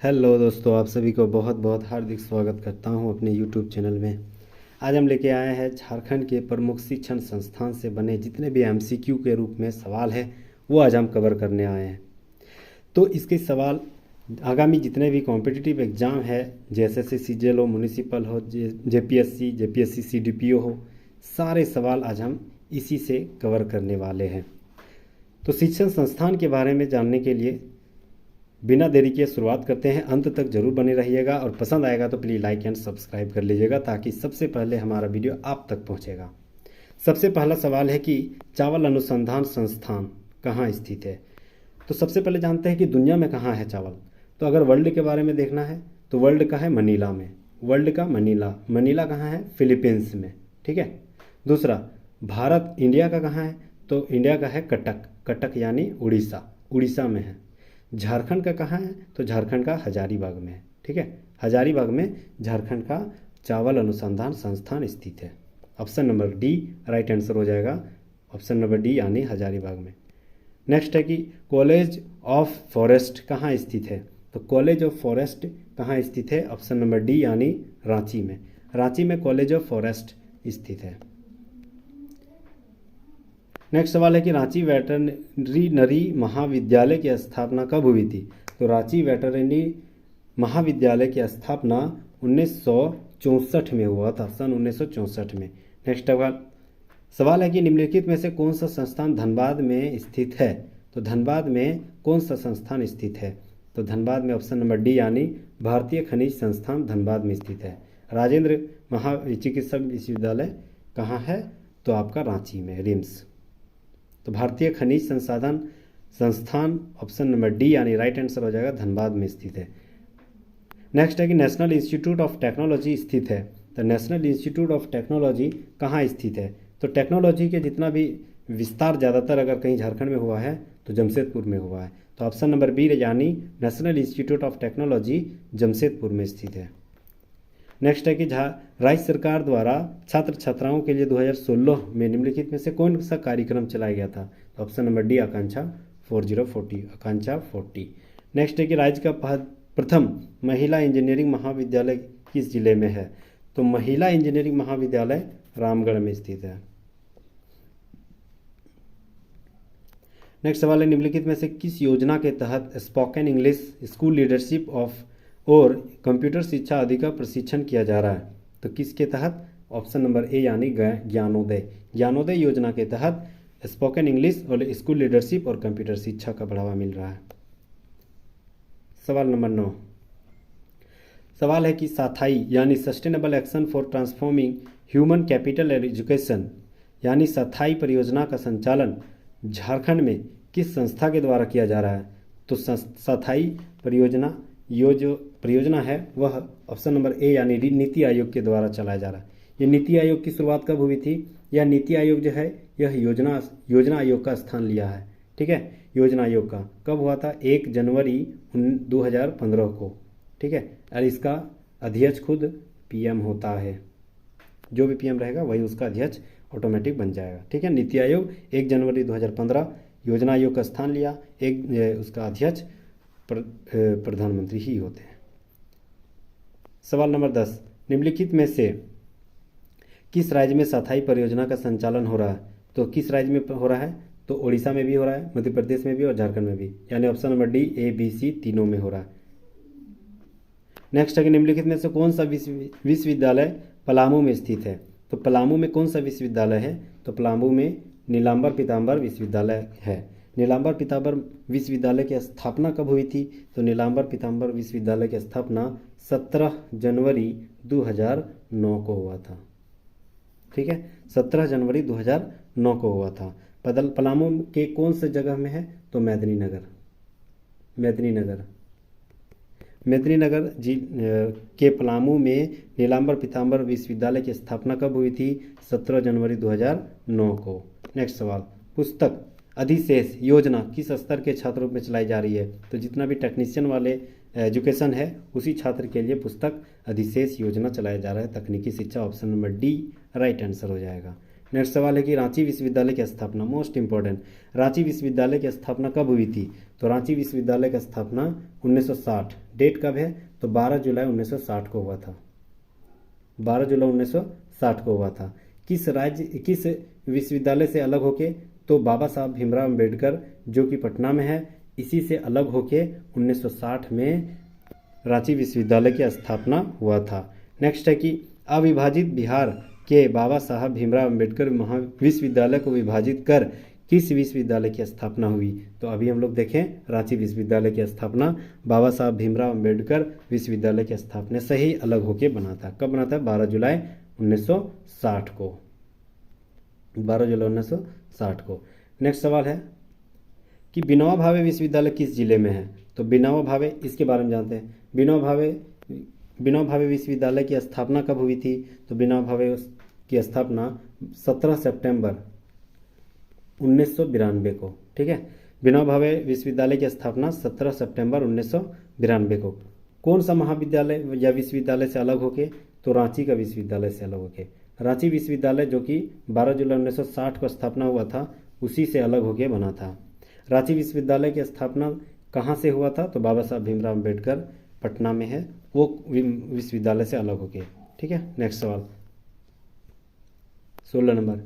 Hello दोस्तों, आप सभी को बहुत बहुत हार्दिक स्वागत करता हूं अपने यूट्यूब चैनल में। आज हम लेके आए हैं झारखंड के प्रमुख शिक्षण संस्थान से बने जितने भी एमसीक्यू के रूप में सवाल हैं वो आज हम कवर करने आए हैं। तो इसके सवाल आगामी जितने भी कॉम्पिटिटिव एग्ज़ाम है, जैसे से सीजीएल हो, म्यूनिसिपल हो, जेपीएससी सीडीपीओ हो, सारे सवाल आज हम इसी से कवर करने वाले हैं। तो शिक्षण संस्थान के बारे में जानने के लिए बिना देरी के शुरुआत करते हैं। अंत तक जरूर बने रहिएगा और पसंद आएगा तो प्लीज़ लाइक एंड सब्सक्राइब कर लीजिएगा ताकि सबसे पहले हमारा वीडियो आप तक पहुंचेगा। सबसे पहला सवाल है कि चावल अनुसंधान संस्थान कहाँ स्थित है। तो सबसे पहले जानते हैं कि दुनिया में कहाँ है चावल। तो अगर वर्ल्ड के बारे में देखना है तो वर्ल्ड का है मनीला में। वर्ल्ड का मनीला कहाँ है? फिलीपींस में। ठीक है। दूसरा, भारत इंडिया का कहाँ है? तो इंडिया का है कटक यानी उड़ीसा में है। झारखंड का कहाँ है? तो झारखंड का हजारीबाग में है। ठीक है। हजारीबाग में झारखंड का चावल अनुसंधान संस्थान स्थित है। Option number D right answer हो जाएगा। ऑप्शन नंबर डी यानी हजारीबाग में। नेक्स्ट है कि कॉलेज ऑफ फॉरेस्ट कहाँ स्थित है। तो कॉलेज ऑफ फॉरेस्ट कहाँ स्थित है? ऑप्शन नंबर डी यानी रांची में। रांची में कॉलेज ऑफ फॉरेस्ट स्थित है। नेक्स्ट सवाल है कि रांची वेटरनरी महाविद्यालय की स्थापना कब हुई थी। तो रांची वेटरनरी महाविद्यालय की स्थापना 1964 में हुआ था, सन 1964 में। नेक्स्ट सवाल है कि निम्नलिखित में से कौन सा संस्थान धनबाद में स्थित है। तो धनबाद में कौन सा संस्थान स्थित है? तो धनबाद में ऑप्शन नंबर डी यानी भारतीय खनिज संस्थान धनबाद में स्थित है। राजेंद्र चिकित्सक विश्वविद्यालय कहाँ है? तो आपका रांची में, रिम्स। तो भारतीय खनिज संसाधन संस्थान ऑप्शन नंबर डी यानी राइट आंसर हो जाएगा, धनबाद में स्थित है। नेक्स्ट है कि नेशनल इंस्टीट्यूट ऑफ टेक्नोलॉजी स्थित है। तो नेशनल इंस्टीट्यूट ऑफ टेक्नोलॉजी कहाँ स्थित है? तो टेक्नोलॉजी के जितना भी विस्तार ज़्यादातर अगर कहीं झारखंड में हुआ है तो जमशेदपुर में हुआ है। तो ऑप्शन नंबर बी यानी national institute of technology Jamshedpur में स्थित है। नेक्स्ट है कि राज्य सरकार द्वारा छात्र छात्राओं के लिए 2016 में निम्नलिखित में से कौन सा कार्यक्रम चलाया गया था। तो ऑप्शन नंबर डी आकांक्षा 4040। नेक्स्ट है कि राज्य का प्रथम महिला इंजीनियरिंग महाविद्यालय किस जिले में है। तो महिला इंजीनियरिंग महाविद्यालय रामगढ़ में स्थित है। नेक्स्ट सवाल है निम्नलिखित में से किस योजना के तहत spoken English school leadership of और कंप्यूटर शिक्षा आदि का प्रशिक्षण किया जा रहा है। तो किसके तहत? ऑप्शन नंबर ए यानी ज्ञानोदय योजना के तहत स्पोकन इंग्लिश और स्कूल लीडरशिप और कंप्यूटर शिक्षा का बढ़ावा मिल रहा है। सवाल नंबर 9 सवाल है कि साथाई यानी sustainable action for transforming human capital education यानी साथाई परियोजना का संचालन झारखंड में किस संस्था के द्वारा किया जा रहा है। तो साथाई परियोजना जो परियोजना है वह ऑप्शन नंबर ए यानी नीति आयोग के द्वारा चलाया जा रहा है। ये नीति आयोग की शुरुआत कब हुई थी? यह नीति आयोग जो है यह योजना आयोग का स्थान लिया है। ठीक है। योजना आयोग का कब हुआ था? 1 जनवरी 2015 को। ठीक है। और इसका अध्यक्ष खुद पीएम होता है। जो भी पीएम रहेगा वही उसका अध्यक्ष ऑटोमेटिक बन जाएगा। ठीक है। नीति आयोग 1 जनवरी 2015 योजना आयोग का स्थान लिया। उसका अध्यक्ष प्रधानमंत्री ही होते हैं। सवाल नंबर 10 निम्नलिखित में से किस राज्य में साथाई परियोजना का संचालन हो रहा है। तो किस राज्य में हो रहा है? तो उड़ीसा में भी हो रहा है, मध्य प्रदेश में भी और झारखंड में भी, यानी option number D A B C तीनों में हो रहा है। नेक्स्ट है कि निम्नलिखित में से कौन सा विश्वविद्यालय पलामू में स्थित है। तो पलामू में कौन सा विश्वविद्यालय है? तो पलामू में नीलांबर पीताम्बर विश्वविद्यालय है। नीलांबर पीताम्बर विश्वविद्यालय की स्थापना कब हुई थी? तो नीलांबर पीताम्बर विश्वविद्यालय की स्थापना 17 जनवरी 2009 को हुआ था। ठीक है। 17 जनवरी 2009 को हुआ था। पलामू के कौन से जगह में है? तो मेदिनीनगर जी के पलामू में नीलांबर पीताम्बर विश्वविद्यालय की स्थापना कब हुई थी? 17 जनवरी 2009 को। नेक्स्ट सवाल, पुस्तक अधिशेष योजना किस स्तर के छात्रों में चलाई जा रही है। तो जितना भी टेक्नीशियन वाले एजुकेशन है उसी छात्र के लिए पुस्तक अधिशेष योजना चलाया जा रहा है। तकनीकी शिक्षा option number D right answer हो जाएगा। नेक्स्ट सवाल है कि रांची विश्वविद्यालय की स्थापना, मोस्ट इंपॉर्टेंट, रांची विश्वविद्यालय की स्थापना कब हुई थी? तो रांची विश्वविद्यालय की स्थापना 1960, डेट कब है? तो 12 जुलाई 1960 को हुआ था, 12 जुलाई 1960 को हुआ था। किस विश्वविद्यालय से अलग होके? तो बाबा साहब भीमराव अंबेडकर जो कि पटना में है, इसी से अलग होके 1960 में रांची विश्वविद्यालय की स्थापना हुआ था। नेक्स्ट है कि अविभाजित बिहार के बाबा साहब भीमराव अंबेडकर विश्वविद्यालय को विभाजित कर किस विश्वविद्यालय की स्थापना हुई? तो अभी हम लोग देखें रांची विश्वविद्यालय की स्थापना बाबा साहब भीमराव अंबेडकर विश्वविद्यालय की स्थापना से ही अलग होकर बना था। कब बना था? 12 जुलाई 1960 को, 12 जुलाई 1960 को। नेक्स्ट सवाल है कि विनोबा भावे विश्वविद्यालय किस जिले में है? तो विनोबा भावे, इसके बारे में जानते हैं। विनोबा भावे विश्वविद्यालय की स्थापना कब हुई थी? तो विनोबा भावे की स्थापना 17 सितंबर 1992 को, ठीक है। विनोबा भावे विश्वविद्यालय की स्थापना 17 सितंबर 1992 को। कौन सा महाविद्यालय या विश्वविद्यालय से अलग होके? तो रांची का विश्वविद्यालय से अलग होके। रांची विश्वविद्यालय जो कि 12 जुलाई 1960 को स्थापना हुआ था, उसी से अलग होके बना था। रांची विश्वविद्यालय की स्थापना कहाँ से हुआ था? तो बाबा साहब भीमराव अंबेडकर पटना में है, वो विश्वविद्यालय से अलग होके, ठीक है। नेक्स्ट सवाल 16 नंबर,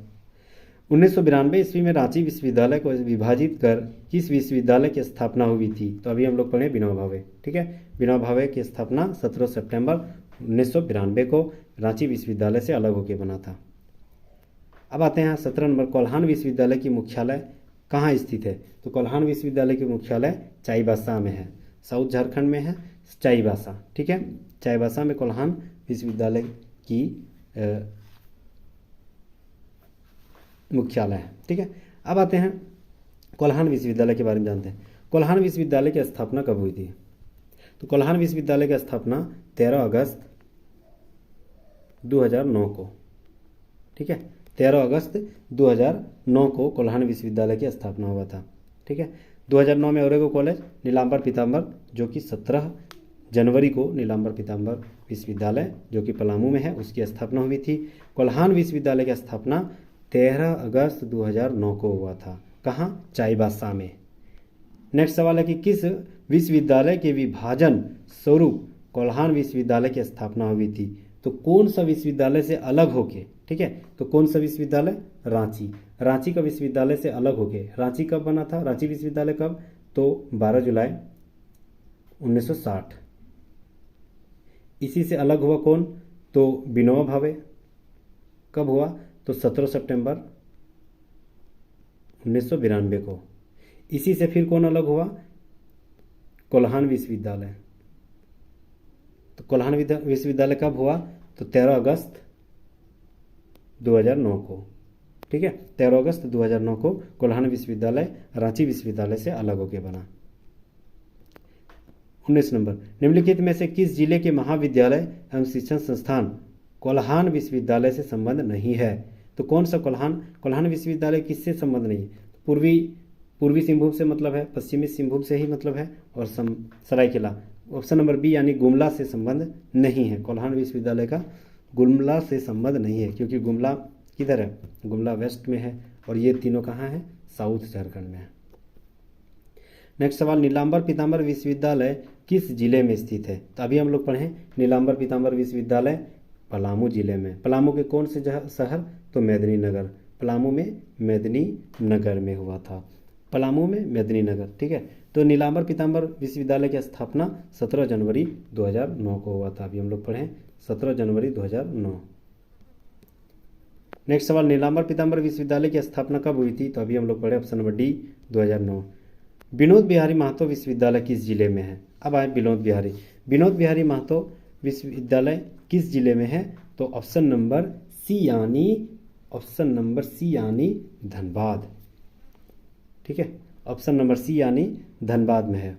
1992 ईस्वी में रांची विश्वविद्यालय को विभाजित कर किस विश्वविद्यालय की स्थापना हुई थी? तो अभी हम लोग पढ़े विनोबा भावे, ठीक है। विनोबा भावे की स्थापना 17 सितंबर 1992 को रांची विश्वविद्यालय से अलग होकर बना था। अब आते हैं 17 नंबर, कोल्हान विश्वविद्यालय की मुख्यालय कहाँ स्थित है? तो कोल्हान विश्वविद्यालय की मुख्यालय चाईबासा में है, साउथ झारखंड में है चाईबासा, ठीक है। चाईबासा में कोल्हान विश्वविद्यालय की मुख्यालय है, ठीक है। अब आते हैं कोल्हान विश्वविद्यालय के बारे में जानते हैं। कोल्हान विश्वविद्यालय की स्थापना कब हुई थी? तो कोल्हान विश्वविद्यालय की स्थापना 13 अगस्त 2009 को, ठीक है। 13 अगस्त 2009 को कोल्हान विश्वविद्यालय की स्थापना हुआ था, ठीक है। 2009 में ओरेगो कॉलेज नीलांबर पीताम्बर जो कि 17 जनवरी को नीलांबर पीताम्बर विश्वविद्यालय जो कि पलामू में है, उसकी स्थापना हुई थी। कोल्हान विश्वविद्यालय की स्थापना 13 अगस्त 2009 को हुआ था। कहाँ? चाईबासा में। नेक्स्ट सवाल है कि किस विश्वविद्यालय के विभाजन स्वरूप कोल्हान विश्वविद्यालय की स्थापना हुई थी? तो कौन सा विश्वविद्यालय से अलग होके, ठीक है। तो कौन सा विश्वविद्यालय? रांची। रांची का विश्वविद्यालय से अलग होके। रांची कब बना था? रांची विश्वविद्यालय कब? तो 12 जुलाई 1960। इसी से अलग हुआ कौन? तो विनोबा भावे। कब हुआ? तो 17 सितंबर 1992 को। इसी से फिर कौन अलग हुआ? कोल्हान विश्वविद्यालय। तो कोल्हान विश्वविद्यालय कब हुआ? तो 13 अगस्त 2009 को, ठीक है। 13 अगस्त 2009 को कोल्हान विश्वविद्यालय रांची विश्वविद्यालय से अलग होकर बना। 19 नंबर, निम्नलिखित में से किस जिले के महाविद्यालय एवं शिक्षण संस्थान कोल्हान विश्वविद्यालय से संबंध नहीं है? तो कौन सा कोल्हान विश्वविद्यालय किससे संबंध नहीं है? पूर्वी सिंहभूम से मतलब है, पश्चिमी सिंहभूम से ही मतलब है, और सरायकेला। ऑप्शन नंबर बी यानी गुमला से संबंध नहीं है। कोल्हान विश्वविद्यालय का गुमला से संबंध नहीं है, क्योंकि गुमला किधर है? गुमला वेस्ट में है, और ये तीनों कहाँ हैं? साउथ झारखंड में है। नेक्स्ट सवाल, नीलांबर पीताम्बर विश्वविद्यालय किस जिले में स्थित है? तो अभी हम लोग पढ़े नीलांबर पीताम्बर विश्वविद्यालय पलामू जिले में। पलामू के कौन से शहर? तो मेदिनीनगर। पलामू में मेदिनीनगर में हुआ था, पलामू में मेदिनीनगर, ठीक है। तो नीलांबर पीताम्बर विश्वविद्यालय की स्थापना 17 जनवरी 2009 को हुआ था। अभी हम लोग पढ़े 17 जनवरी 2009। नेक्स्ट सवाल, नीलांबर पीताम्बर विश्वविद्यालय की स्थापना कब हुई थी? तो अभी हम लोग पढ़े option number D 2009। Vinod Bihari Mahato विश्वविद्यालय किस जिले में है? अब आए विनोद बिहारी महतो विश्वविद्यालय किस जिले में है? तो ऑप्शन नंबर सी यानी धनबाद, ठीक है। ऑप्शन नंबर सी यानी धनबाद में है।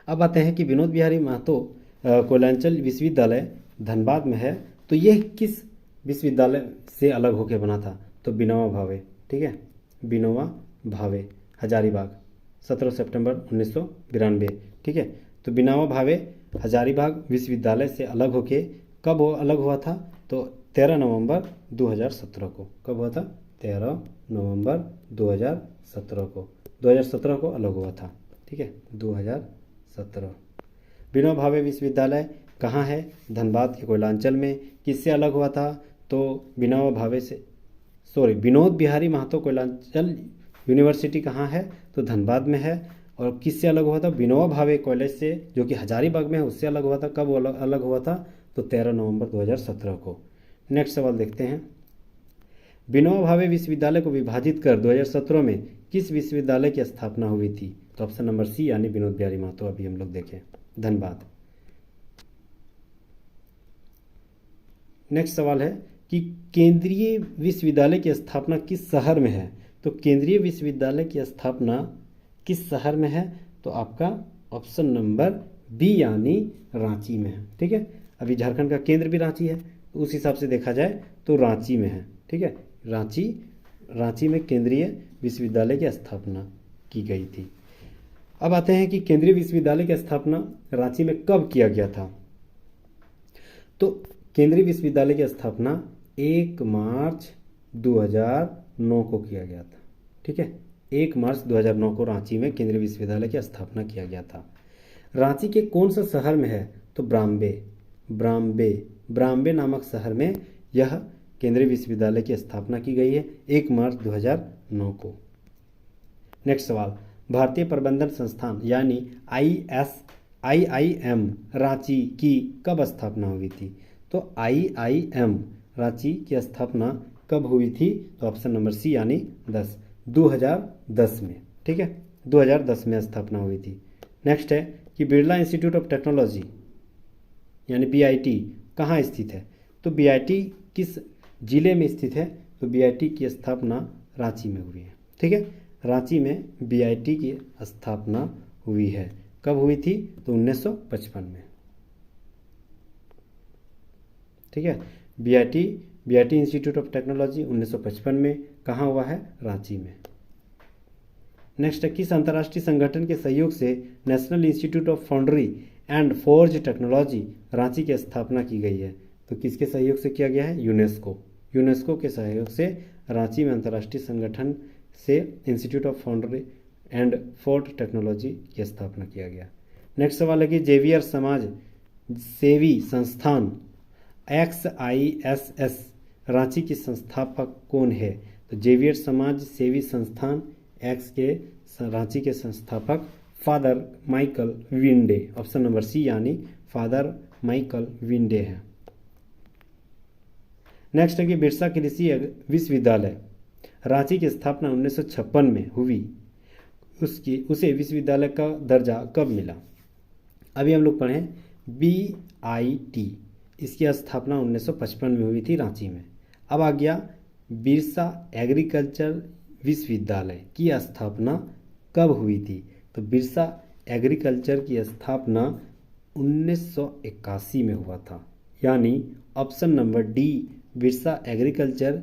अब आते हैं कि विनोद बिहारी महतो कोयलांचल विश्वविद्यालय धनबाद में है, तो यह किस विश्वविद्यालय से अलग होकर बना था? तो विनोबा भावे, ठीक है। विनोबा भावे हजारीबाग 17 सितंबर 1992, ठीक है। तो विनोबा भावे हजारीबाग विश्वविद्यालय से अलग होके कब अलग हुआ था? तो 13 नवंबर 2017 को। कब हुआ था? 13 नवंबर 2017 को। 2017 को अलग हुआ था, ठीक है, 2017। विनोबा भावे विश्वविद्यालय कहाँ है? धनबाद के कोयलांचल में। किससे अलग हुआ था? तो विनोबा भावे से, विनोद बिहारी महतो कोयलांचल यूनिवर्सिटी कहाँ है? तो धनबाद में है। और किससे अलग हुआ था? विनोबा भावे कॉलेज से, जो कि हजारीबाग में है, उससे अलग हुआ था। कब अलग हुआ था? तो 13 नवंबर 2017 को। नेक्स्ट सवाल देखते हैं। विनोबा भावे विश्वविद्यालय को विभाजित कर 2017 में किस विश्वविद्यालय की स्थापना हुई थी? तो ऑप्शन नंबर सी यानी विनोद बिहारी महतो। अभी हम लोग देखें, धनबाद। नेक्स्ट सवाल है कि केंद्रीय विश्वविद्यालय की स्थापना किस शहर में है? तो केंद्रीय विश्वविद्यालय की स्थापना किस शहर में है? तो आपका ऑप्शन नंबर बी यानी रांची में है, ठीक है। अभी झारखंड का केंद्र भी रांची है, तो उस हिसाब से देखा जाए तो रांची में है, ठीक है। रांची में केंद्रीय विश्वविद्यालय की स्थापना की गई थी। अब आते हैं कि केंद्रीय विश्वविद्यालय की स्थापना रांची में कब किया गया था? तो केंद्रीय विश्वविद्यालय की स्थापना 1 मार्च 2009 को किया गया था, ठीक है। 1 मार्च 2009 को रांची में केंद्रीय विश्वविद्यालय की स्थापना किया गया था। रांची के कौन सा शहर में है? तो ब्राम्बे नामक शहर में यह केंद्रीय विश्वविद्यालय की स्थापना की गई है 1 मार्च 2009 को। नेक्स्ट सवाल, भारतीय प्रबंधन संस्थान यानी IIM रांची की कब स्थापना हुई थी? तो IIM रांची की स्थापना कब हुई थी? तो ऑप्शन नंबर सी यानी 2010 में, ठीक है, 2010 में स्थापना हुई थी। नेक्स्ट है कि बिरला इंस्टीट्यूट ऑफ टेक्नोलॉजी यानी BIT कहाँ स्थित है? तो BIT किस जिले में स्थित है? तो BIT की स्थापना रांची में हुई है, ठीक है। रांची में BIT की स्थापना हुई है। कब हुई थी? तो 1955 में, ठीक है। BIT इंस्टीट्यूट ऑफ टेक्नोलॉजी 1955 में कहाँ हुआ है? रांची में। नेक्स्ट है, किस अंतर्राष्ट्रीय संगठन के सहयोग से national institute of foundry and forge technology Ranchi की स्थापना की गई है? तो किसके सहयोग से किया गया है? यूनेस्को के सहयोग से रांची में अंतर्राष्ट्रीय संगठन से institute of foundry and forge technology की स्थापना किया गया। नेक्स्ट सवाल है कि जेवियर समाज सेवी संस्थान XISS रांची की संस्थापक कौन है? तो जेवियर समाज सेवी संस्थान एक्स के रांची के संस्थापक father Michael Windey. Option number C यानी फादर माइकल विंडे है। नेक्स्ट है कि बिरसा कृषि विश्वविद्यालय रांची की स्थापना 1956 में हुई, उसे विश्वविद्यालय का दर्जा कब मिला? अभी हम लोग पढ़ें BIT, इसकी स्थापना 1955 में हुई थी रांची में। अब आ गया बिरसा एग्रीकल्चर विश्वविद्यालय की स्थापना कब हुई थी? तो बिरसा एग्रीकल्चर की स्थापना 1981 में हुआ था, यानी option number D Birsa agriculture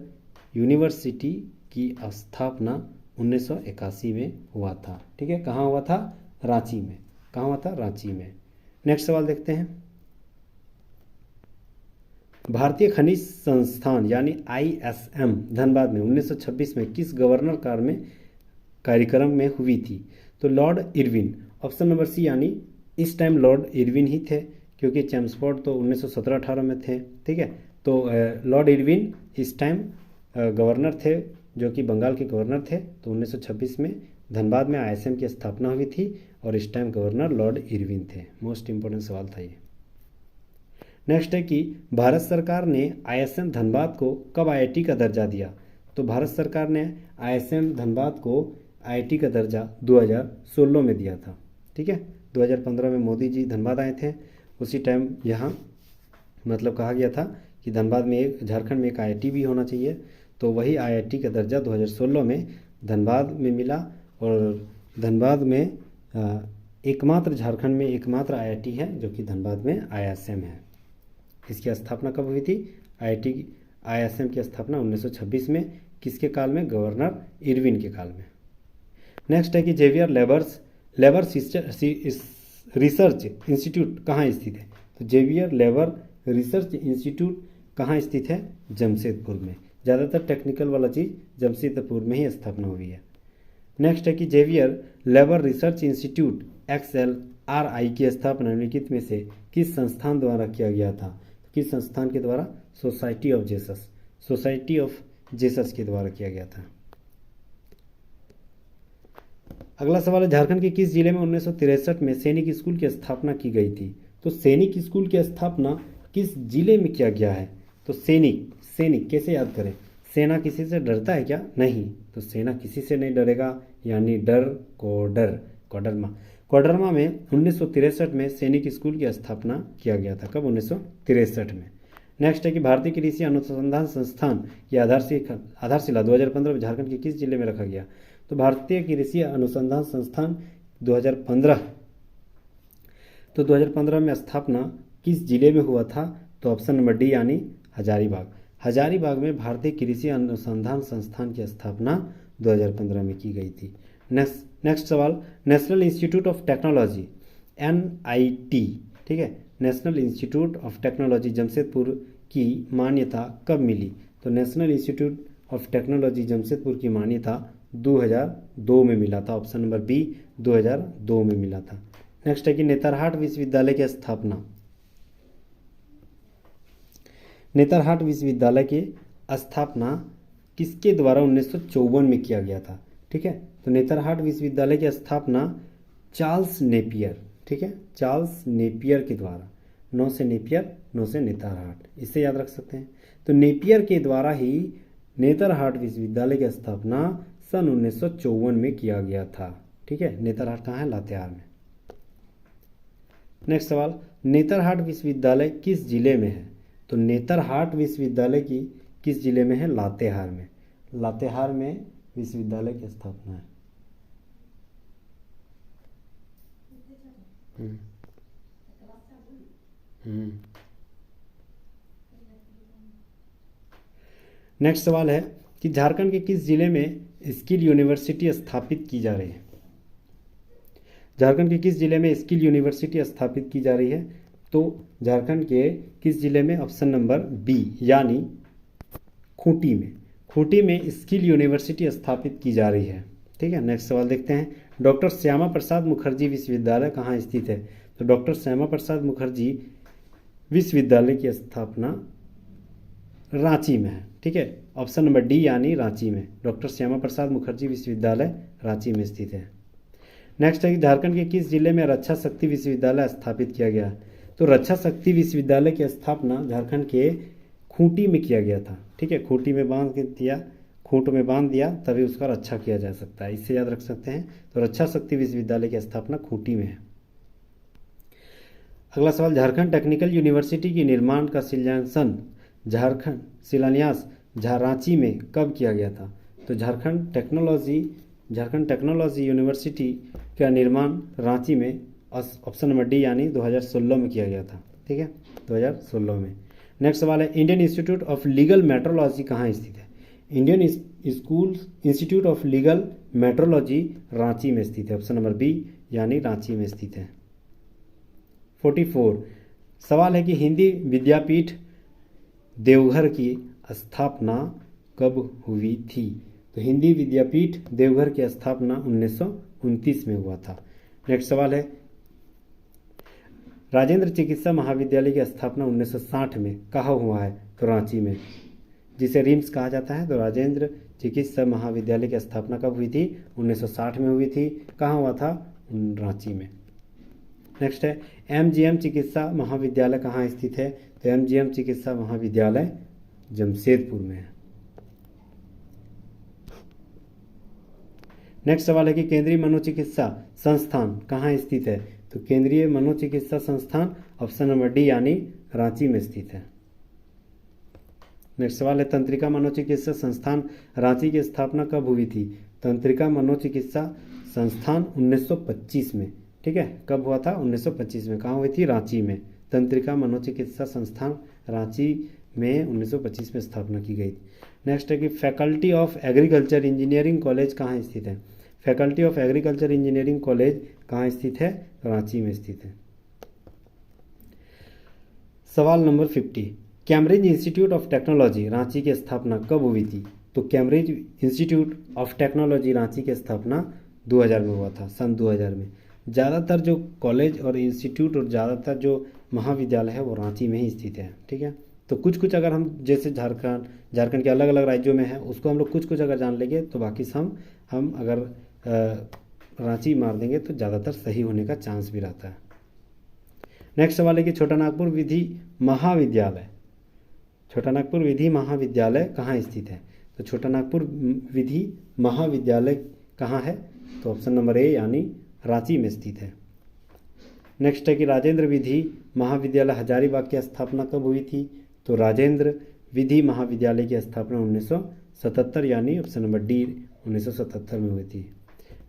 university की स्थापना 1981 में हुआ था, ठीक है। कहाँ हुआ था? रांची में। कहाँ हुआ था? रांची में। नेक्स्ट सवाल देखते हैं। भारतीय खनिज संस्थान यानी ISM धनबाद में 1926 में किस गवर्नर काल में कार्यक्रम में हुई थी? तो Lord Irwin. Option number C यानी इस टाइम लॉर्ड इरविन ही थे, क्योंकि चैम्सफोर्ड तो 1917-18 में थे, ठीक है। तो लॉर्ड इरविन इस टाइम गवर्नर थे, जो कि बंगाल के गवर्नर थे। तो 1926 में धनबाद में ISM की स्थापना हुई थी और इस टाइम गवर्नर लॉर्ड इरविन थे। मोस्ट इंपॉर्टेंट सवाल था ये। नेक्स्ट है कि भारत सरकार ने ISM धनबाद को कब IIT का दर्जा दिया? तो भारत सरकार ने ISM धनबाद को IIT का दर्जा 2016 में दिया था, ठीक है। 2015 में मोदी जी धनबाद आए थे, उसी टाइम यहाँ मतलब कहा गया था कि धनबाद में झारखंड में एक IIT भी होना चाहिए। तो वही IIT का दर्जा 2016 में धनबाद में मिला, और धनबाद में एकमात्र झारखंड में एकमात्र IIT है जो कि धनबाद में ISM है। इसकी स्थापना कब हुई थी? ISM की स्थापना 1926 में। किसके काल में? गवर्नर इरविन के काल में। नेक्स्ट है कि जेवियर लेबर रिसर्च इंस्टीट्यूट कहाँ स्थित है? तो जेवियर लेबर रिसर्च इंस्टीट्यूट कहाँ स्थित है? जमशेदपुर में। ज़्यादातर टेक्निकल वाला चीज़ जमशेदपुर में ही स्थापना हुई है। नेक्स्ट है कि Xavier Labour Research Institute XLRI की स्थापना निम्नलिखित में से किस संस्थान द्वारा किया गया था? किस संस्थान के द्वारा? सोसाइटी ऑफ जेसस के द्वारा किया गया था। अगला सवाल है, झारखंड के किस जिले में 1963 में सैनिक स्कूल की स्थापना की गई थी? तो सैनिक स्कूल की स्थापना किस जिले में किया गया है? तो सैनिक कैसे याद करें? सेना किसी से डरता है क्या? नहीं, तो सेना किसी से नहीं डरेगा, यानी कोडरमा में 1963 में सैनिक स्कूल की स्थापना किया गया था। कब? 1963 में। नेक्स्ट है कि भारतीय कृषि अनुसंधान संस्थान की आधारशिला 2015 में झारखंड के किस जिले में रखा गया? तो भारतीय कृषि अनुसंधान संस्थान 2015 में स्थापना किस जिले में हुआ था? तो ऑप्शन नंबर डी यानी हजारीबाग में भारतीय कृषि अनुसंधान संस्थान की स्थापना 2015 में की गई थी। नेक्स्ट सवाल, national institute of technology NIT, ठीक है, national institute of technology Jamshedpur की मान्यता कब मिली? तो national institute of technology Jamshedpur की मान्यता 2002 में मिला था। ऑप्शन नंबर बी 2002 में मिला था। नेक्स्ट है कि नेतरहाट विश्वविद्यालय की स्थापना किसके द्वारा 1954 में किया गया था? ठीक है, तो नेतरहाट विश्वविद्यालय की स्थापना चार्ल्स नेपियर, ठीक है, चार्ल्स नेपियर के द्वारा, नौ से नेतरहाट, इसे याद रख सकते हैं। तो नेपियर के द्वारा ही नेतरहाट विश्वविद्यालय की स्थापना सन 1954 में किया गया था। ठीक है, नेतरहाट कहाँ है? लातेहार में। नेक्स्ट सवाल, नेतरहाट विश्वविद्यालय किस जिले में है? तो नेतरहाट विश्वविद्यालय की किस जिले में है? लातेहार में। लातेहार में विश्वविद्यालय की स्थापना है। नेक्स्ट सवाल है कि झारखंड के किस जिले में स्किल यूनिवर्सिटी स्थापित की जा रही है? झारखंड के किस जिले में स्किल यूनिवर्सिटी स्थापित की जा रही है? तो झारखंड के किस जिले में? ऑप्शन नंबर बी यानी खूंटी में स्किल यूनिवर्सिटी स्थापित की जा रही है। ठीक है, नेक्स्ट सवाल देखते हैं, डॉक्टर श्यामा प्रसाद मुखर्जी विश्वविद्यालय कहाँ स्थित है? तो डॉक्टर श्यामा प्रसाद मुखर्जी विश्वविद्यालय की स्थापना रांची में है। ठीक है, ऑप्शन नंबर डी यानी रांची में। डॉक्टर श्यामा प्रसाद मुखर्जी विश्वविद्यालय रांची में स्थित है। नेक्स्ट है कि झारखंड के किस जिले में रक्षा शक्ति विश्वविद्यालय स्थापित किया गया? तो रक्षा शक्ति विश्वविद्यालय की स्थापना झारखंड के खूंटी में किया गया था। ठीक है, खूंट में बांध दिया तभी उसका रक्षा किया जा सकता है, इससे याद रख सकते हैं। तो रक्षा शक्ति विश्वविद्यालय की स्थापना खूंटी में है। अगला सवाल, झारखंड टेक्निकल यूनिवर्सिटी के निर्माण का शिलान्यास रांची में कब किया गया था? तो झारखंड टेक्नोलॉजी यूनिवर्सिटी का निर्माण रांची में ऑप्शन नंबर डी यानी 2016 में किया गया था। ठीक है, 2016 में। नेक्स्ट सवाल है, Indian institute of legal metrology कहाँ स्थित है? Indian institute of legal metrology Ranchi में स्थित है। ऑप्शन नंबर बी यानी रांची में स्थित है। 44 सवाल है कि हिंदी विद्यापीठ देवघर की स्थापना कब हुई थी? तो हिंदी विद्यापीठ देवघर की स्थापना 1929 में हुआ था। नेक्स्ट सवाल है, राजेंद्र चिकित्सा महाविद्यालय की स्थापना 1960 में कहाँ हुआ है? तो रांची में, जिसे रिम्स कहा जाता है। तो राजेंद्र चिकित्सा महाविद्यालय की स्थापना कब हुई थी? 1960 में हुई थी। कहाँ हुआ था? रांची में। नेक्स्ट है, MGM चिकित्सा महाविद्यालय कहाँ स्थित है? तो MGM चिकित्सा महाविद्यालय जमशेदपुर में है। नेक्स्ट सवाल है कि केंद्रीय मनोचिकित्सा संस्थान कहाँ स्थित है? तो केंद्रीय मनोचिकित्सा संस्थान ऑप्शन नंबर डी यानी रांची में स्थित है। नेक्स्ट सवाल है, तंत्रिका मनोचिकित्सा संस्थान रांची की स्थापना कब हुई थी? तंत्रिका मनोचिकित्सा संस्थान 1925 में। ठीक है, कब हुआ था? 1925 में। कहाँ हुई थी? रांची में। तंत्रिका मनोचिकित्सा संस्थान रांची में 1925 में स्थापना की गई। नेक्स्ट है कि faculty of agriculture engineering college कहाँ स्थित है? Faculty of agriculture engineering college कहाँ स्थित है? रांची में स्थित है। सवाल number 50, Cambridge institute of technology Ranchi की स्थापना कब हुई थी? तो Cambridge institute of technology Ranchi की स्थापना 2000 में हुआ था, सन 2000 में। ज़्यादातर जो कॉलेज और इंस्टीट्यूट और ज़्यादातर जो महाविद्यालय है वो रांची में ही स्थित है। ठीक है, तो कुछ कुछ अगर हम जैसे झारखंड के अलग अलग राज्यों में है उसको हम लोग कुछ कुछ अगर जान लेंगे तो बाकी हम अगर रांची मार देंगे तो ज़्यादातर सही होने का चांस भी रहता है। नेक्स्ट सवाल है कि छोटा नागपुर विधि महाविद्यालय कहाँ स्थित है? तो छोटा नागपुर विधि महाविद्यालय कहाँ है? तो ऑप्शन नंबर ए यानी रांची में स्थित है। नेक्स्ट है कि राजेंद्र विधि महाविद्यालय हजारीबाग की स्थापना कब हुई थी? तो राजेंद्र विधि महाविद्यालय की स्थापना 1977 यानी ऑप्शन नंबर डी 1977 में हुई थी।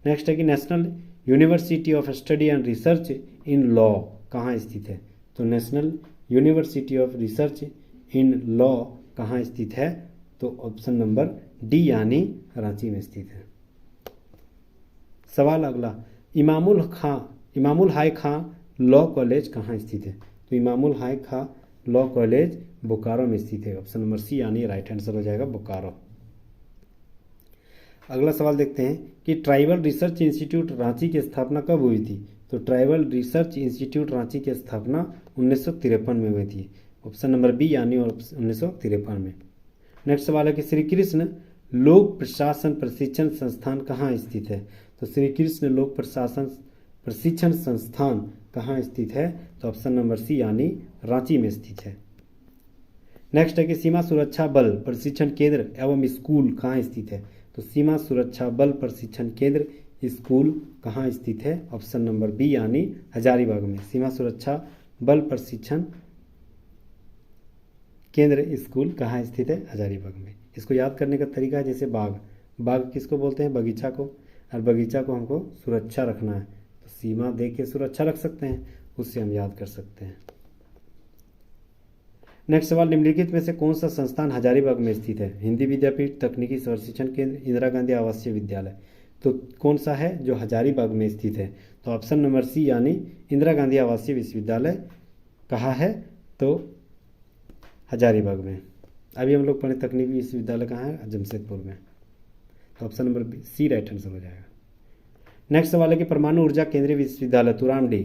नेक्स्ट है कि national university of study and research in law कहाँ स्थित है? तो national university of research in law कहाँ स्थित है? तो ऑप्शन नंबर डी यानी रांची में स्थित है। सवाल अगला, इमामुल हाई खां लॉ कॉलेज कहाँ स्थित है? तो इमामुल हाई खां लॉ कॉलेज बोकारो में स्थित है। ऑप्शन नंबर सी यानी राइट आंसर हो जाएगा बोकारो। अगला सवाल देखते हैं कि ट्राइबल रिसर्च इंस्टीट्यूट रांची की स्थापना कब हुई थी? तो ट्राइबल रिसर्च इंस्टीट्यूट रांची की स्थापना 1953 में हुई थी। ऑप्शन नंबर बी यानी 1953 में। नेक्स्ट सवाल है कि श्री कृष्ण लोक प्रशासन प्रशिक्षण संस्थान कहाँ स्थित है? तो श्री कृष्ण लोक प्रशासन प्रशिक्षण संस्थान कहाँ स्थित है? तो ऑप्शन नंबर सी यानी रांची में स्थित है। नेक्स्ट है कि सीमा सुरक्षा बल प्रशिक्षण केंद्र एवं स्कूल कहाँ स्थित है? तो सीमा सुरक्षा बल प्रशिक्षण केंद्र स्कूल कहाँ स्थित है? ऑप्शन नंबर बी यानी हजारीबाग में। सीमा सुरक्षा बल प्रशिक्षण केंद्र स्कूल कहाँ स्थित है? हजारीबाग में। इसको याद करने का तरीका है जैसे बाग किसको बोलते हैं? बगीचा को, और बगीचा को हमको सुरक्षा रखना है तो सीमा दे के सुरक्षा रख सकते हैं, उससे हम याद कर सकते हैं। नेक्स्ट सवाल, निम्नलिखित में से कौन सा संस्थान हजारीबाग में स्थित है? हिंदी विद्यापीठ, तकनीकी प्रशिक्षण केंद्र, इंदिरा गांधी आवासीय विद्यालय। तो कौन सा है जो हजारीबाग में स्थित है? तो ऑप्शन नंबर सी यानी इंदिरा गांधी आवासीय विश्वविद्यालय कहाँ है? तो हजारीबाग में। अभी हम लोग पढ़े तकनीकी विश्वविद्यालय कहाँ है? जमशेदपुर में। तो option number C right answer हो जाएगा। नेक्स्ट सवाल है कि परमाणु ऊर्जा केंद्रीय विश्वविद्यालय तुरामडी,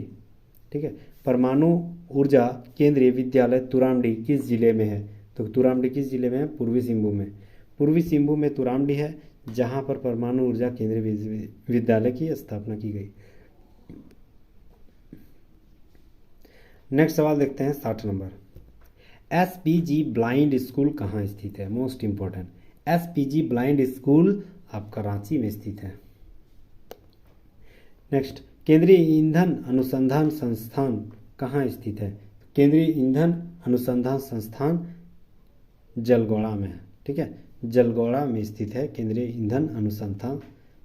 ठीक है, परमाणु ऊर्जा केंद्रीय विद्यालय तुरामडी किस जिले में है? तो तुरामडी किस जिले में है? पूर्वी सिंहभूम में। पूर्वी सिंहभूम में तुरामडी है जहाँ पर परमाणु ऊर्जा केंद्रीय विश्वविद्यालय की स्थापना की गई। नेक्स्ट सवाल देखते हैं 60 नंबर, एसपीजी ब्लाइंड स्कूल कहाँ स्थित है? Most important, SPG blind school आपका रांची में स्थित है। नेक्स्ट, केंद्रीय ईंधन अनुसंधान संस्थान कहाँ स्थित है? केंद्रीय ईंधन अनुसंधान संस्थान जलगौड़ा में है। ठीक है, जलगौड़ा में स्थित है केंद्रीय ईंधन अनुसंधान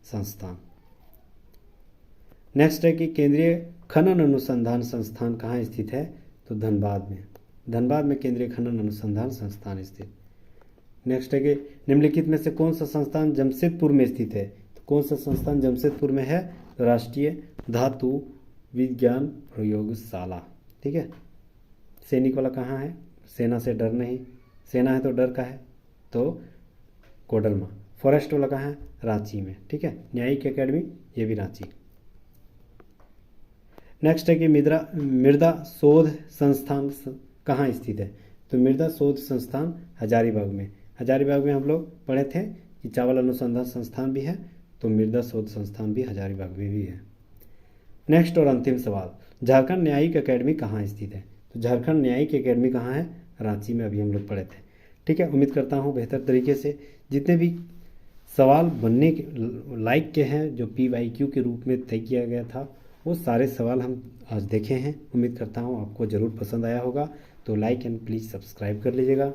संस्थान। नेक्स्ट है कि केंद्रीय खनन अनुसंधान संस्थान कहाँ स्थित है? तो धनबाद में। धनबाद में केंद्रीय खनन अनुसंधान संस्थान स्थित। नेक्स्ट है कि निम्नलिखित में से कौन सा संस्थान जमशेदपुर में स्थित है? तो कौन सा संस्थान जमशेदपुर में है? तो राष्ट्रीय धातु विज्ञान प्रयोगशाला। ठीक है, सैनिक वाला कहाँ है? सेना से डर नहीं, सेना है तो डर का है, तो कोडरमा। फॉरेस्ट वाला कहाँ है? रांची में। ठीक है, न्यायिक एकेडमी ये भी रांची। नेक्स्ट है कि मृदा शोध संस्थान कहाँ स्थित है? तो मृदा शोध संस्थान हजारीबाग में। हजारीबाग में हम लोग पढ़े थे कि चावल अनुसंधान संस्थान भी है, तो मृदा शोध संस्थान भी हजारीबाग में भी है। नेक्स्ट और अंतिम सवाल, झारखंड न्यायिक एकेडमी कहाँ स्थित है? तो झारखंड न्यायिक एकेडमी कहाँ है? रांची में, अभी हम लोग पढ़े थे। ठीक है, उम्मीद करता हूँ बेहतर तरीके से जितने भी सवाल बनने के लायक के हैं जो PYQ के रूप में तय किया गया था वो सारे सवाल हम आज देखे हैं। उम्मीद करता हूँ आपको ज़रूर पसंद आया होगा, तो लाइक एंड प्लीज़ सब्सक्राइब कर लीजिएगा।